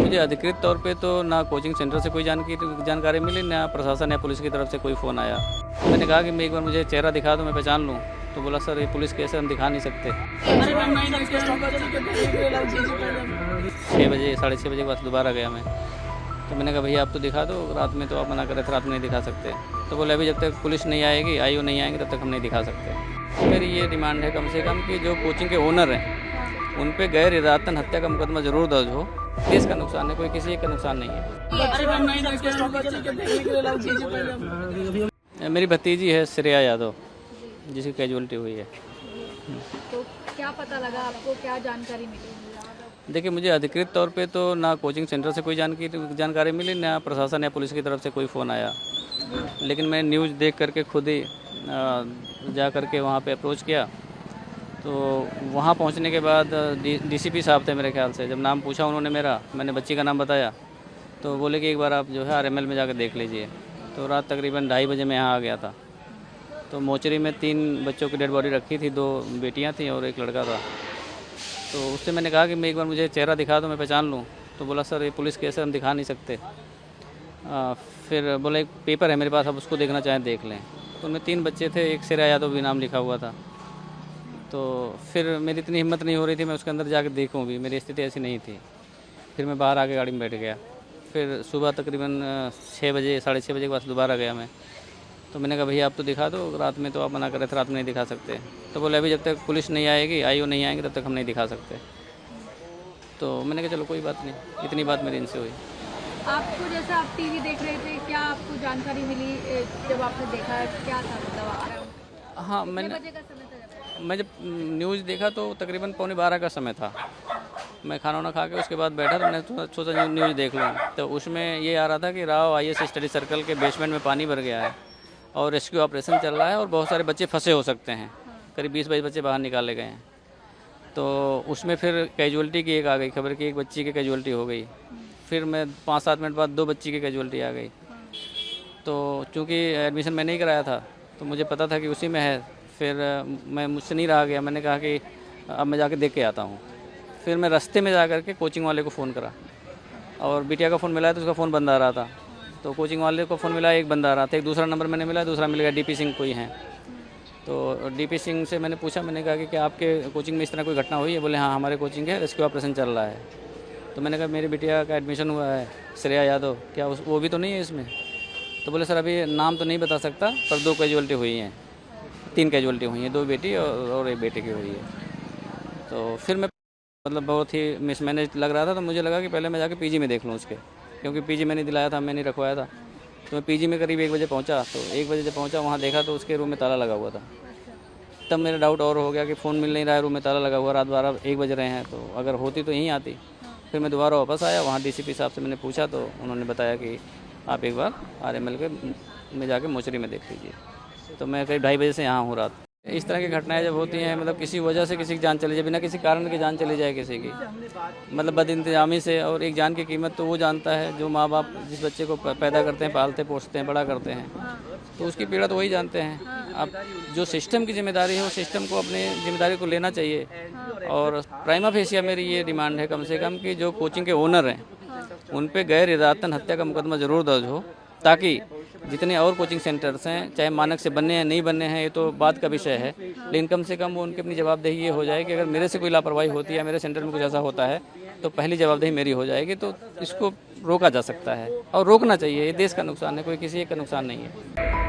मुझे अधिकृत तौर पे तो ना कोचिंग सेंटर से कोई जानकारी मिली, ना प्रशासन या पुलिस की तरफ से कोई फ़ोन आया। मैंने कहा कि मैं एक बार मुझे चेहरा दिखा दो, मैं पहचान लूँ। तो बोला सर ये पुलिस केस है, हम दिखा नहीं सकते। 6 बजे 6:30 बजे के बाद दोबारा गया मैं। तो मैंने कहा भैया आप तो दिखा दो, रात में तो आप मना कर रहे थे, रात में नहीं दिखा सकते। तो बोले अभी जब तक पुलिस नहीं आएगी, आईओ नहीं आएंगे, तब तक हम नहीं दिखा सकते। मेरी ये डिमांड है कम से कम कि जो कोचिंग के ओनर हैं उन पे गैर इरादतन हत्या का मुकदमा ज़रूर दर्ज हो। देश का नुकसान है, कोई किसी एक का नुकसान नहीं है। मेरी भतीजी है श्रेया यादव, जिसकी कैजुअलिटी हुई है। तो क्या पता लगा आपको, क्या जानकारी मिली? देखिए मुझे अधिकृत तौर पे तो ना कोचिंग सेंटर से कोई जानकारी मिली, ना प्रशासन या पुलिस की तरफ से कोई फ़ोन आया। लेकिन मैं न्यूज़ देख करके खुद ही जा करके वहाँ पे अप्रोच किया। तो वहाँ पहुँचने के बाद डीसीपी साहब थे मेरे ख्याल से। जब नाम पूछा उन्होंने मेरा, मैंने बच्ची का नाम बताया, तो बोले कि एक बार आप जो है आरएमएल में जाकर देख लीजिए। तो रात तकरीबन 2:30 बजे मैं यहाँ आ गया था। तो मोचरी में 3 बच्चों की डेड बॉडी रखी थी, 2 बेटियाँ थीं और एक लड़का था। तो उससे मैंने कहा कि मैं एक बार मुझे चेहरा दिखा दो, मैं पहचान लूँ। तो बोला सर ये पुलिस केस है, हम दिखा नहीं सकते। फिर बोला एक पेपर है मेरे पास, आप उसको देखना चाहें देख लें। तो उनमें 3 बच्चे थे, एक श्रेया यादव भी नाम लिखा हुआ था। तो फिर मेरी इतनी हिम्मत नहीं हो रही थी मैं उसके अंदर जाकर देखूं भी, मेरी स्थिति ऐसी नहीं थी। फिर मैं बाहर आके गाड़ी में बैठ गया। फिर सुबह तकरीबन 6 बजे 6:30 बजे के बाद दोबारा गया मैं। तो मैंने कहा भैया आप तो दिखा दो, रात में तो आप मना कर रहे थे, रात में नहीं दिखा सकते। तो बोले अभी जब तक पुलिस नहीं आएगी, आईओ नहीं आएंगे, तब तक हम नहीं दिखा सकते। तो मैंने कहा चलो कोई बात नहीं, इतनी बात मेरी इनसे हुई। आपको जैसे आप टीवी देख रहे थे, क्या आपको जानकारी मिली जब आपने देखा, क्या था मतलब? हाँ कितने बजे का समय था मैं जब न्यूज़ देखा तो तकरीबन 11:15 का समय था। मैं खाना वाना खा के उसके बाद बैठा, तो मैंने सोचा न्यूज़ देख लूँ। तो उसमें ये आ रहा था कि राव आईएएस स्टडी सर्कल के बेसमेंट में पानी भर गया है और रेस्क्यू ऑपरेशन चल रहा है और बहुत सारे बच्चे फंसे हो सकते हैं। करीब 20-22 बच्चे बाहर निकाले गए हैं। तो उसमें फिर कैजुअलिटी की एक आ गई खबर कि एक बच्ची की कैजुअलिटी हो गई। फिर मैं 5-7 मिनट बाद 2 बच्ची की कैजुअलिटी आ गई। तो चूँकि एडमिशन मैंने ही कराया था तो मुझे पता था कि उसी में है। फिर मैं मुझसे नहीं रहा गया, मैंने कहा कि अब मैं जाके देख के आता हूँ। फिर मैं रास्ते में जा कर के कोचिंग वाले को फ़ोन करा और बिटिया का फ़ोन मिला तो उसका फ़ोन बंद आ रहा था। तो कोचिंग वाले को फ़ोन मिला, एक बंदा आ रहा था। एक दूसरा नंबर मैंने मिला, दूसरा मिल गया डीपी सिंह कोई हैं। तो डीपी सिंह से मैंने पूछा, मैंने कहा कि क्या आपके कोचिंग में इस तरह कोई घटना हुई है? बोले हाँ हमारे कोचिंग है, रेस्क्यू ऑपरेशन चल रहा है। तो मैंने कहा मेरी बिटिया का एडमिशन हुआ है श्रेया यादव, क्या वो भी तो नहीं है इसमें? तो बोले सर अभी नाम तो नहीं बता सकता, पर 2 कैजुअलिटी हुई हैं, 3 कैजुअलिटी हुई हैं, 2 बेटी और 1 बेटे की हुई है। तो फिर मैं मतलब बहुत ही मिसमैनेज लग रहा था। तो मुझे लगा कि पहले मैं जाके पीजी में देख लूँ उसके, क्योंकि पीजी मैंने दिलाया था, मैंने रखवाया था। तो मैं पीजी में करीब 1 बजे पहुँचा। तो 1 बजे जब पहुँचा वहाँ देखा तो उसके रूम में ताला लगा हुआ था। तब मेरा डाउट और हो गया कि फ़ोन मिल नहीं रहा है, रूम में ताला लगा हुआ, रात 12-1 बज रहे हैं, तो अगर होती तो यहीं आती। फिर मैं दोबारा वापस आया, वहाँ डीसीपी साहब से मैंने पूछा तो उन्होंने बताया कि आप एक बार आरएमएल के में जाके मोचरी में देख लीजिए। तो मैं करीब 2:30 बजे से यहाँ हूँ रात। इस तरह की घटनाएं जब होती हैं, मतलब किसी वजह से किसी की जान चली जाए, बिना किसी कारण की जान चली जाए किसी की, मतलब बदइंतजामी से, और एक जान की कीमत तो वो जानता है जो माँ बाप जिस बच्चे को पैदा करते हैं, पालते पोसते हैं, बड़ा करते हैं, तो उसकी पीड़ा तो वही जानते हैं। अब जो सिस्टम की जिम्मेदारी है वो सिस्टम को अपनी जिम्मेदारी को लेना चाहिए। और प्राइमा फेसिया मेरी ये डिमांड है कम से कम कि जो कोचिंग के ओनर हैं उन पे गैर इरादतन हत्या का मुकदमा ज़रूर दर्ज हो, ताकि जितने और कोचिंग सेंटर्स हैं, चाहे मानक से बनने हैं नहीं बनने हैं ये तो बात का विषय है, लेकिन कम से कम वो उनकी अपनी जवाबदेही ये हो जाए कि अगर मेरे से कोई लापरवाही होती है, मेरे सेंटर में कुछ ऐसा होता है, तो पहली जवाबदेही मेरी हो जाएगी। तो इसको रोका जा सकता है और रोकना चाहिए। ये देश का नुकसान है, कोई किसी एक का नुकसान नहीं है।